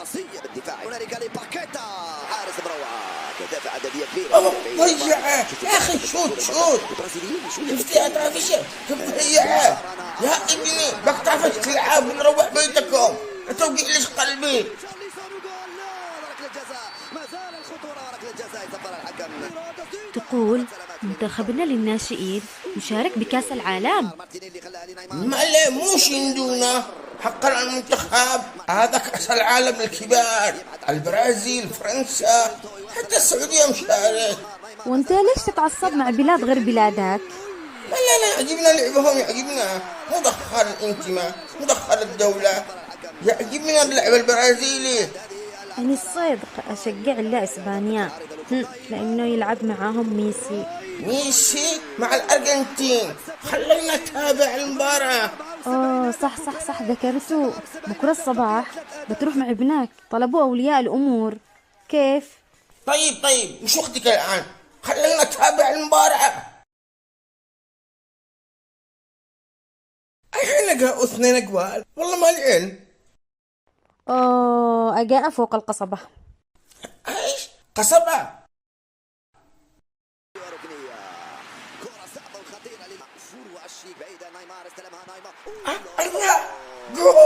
راسية بالدفاع. هنالك لباكيتا حارس مروعة كدافع عددية كبيرة. ضيعه يا اخي، شوت شفتي اتعفشه، كيف ضيعه يا ابني، بقطعفش تلعب ونروح بيتكم، لا توقع ليش قلبي. ما زال الخطورة وركلة جزاء يصفر الحكم. تقول منتخبنا للناشئين يشارك بكأس العالم. ما ليه موش يندونا حقا على المنتخب، هذا كأس العالم الكبار، البرازيل، فرنسا، حتى السعودية مشارك. وانت ليش تتعصب مع بلاد غير بلادك؟ لا يعجبنا لعبهم، يعجبنا، مو دخل الانتماء، مو دخل الدولة، يعجبنا اللعب البرازيلي. يعني الصدق أشجع لا إسبانيا، لأنه يلعب معاهم ميسي مع الأرجنتين، خلينا نتابع المباراة. صح ذكرته. بكرة الصباح بتروح مع ابنك، طلبوا أولياء الأمور. كيف؟ طيب مش وقتك الآن، خلينا نتابع المباراة. الحين لقى اثنين اقوال، والله ما العلم. أجاء فوق القصبة. ايش قصبة؟ ايوه جول.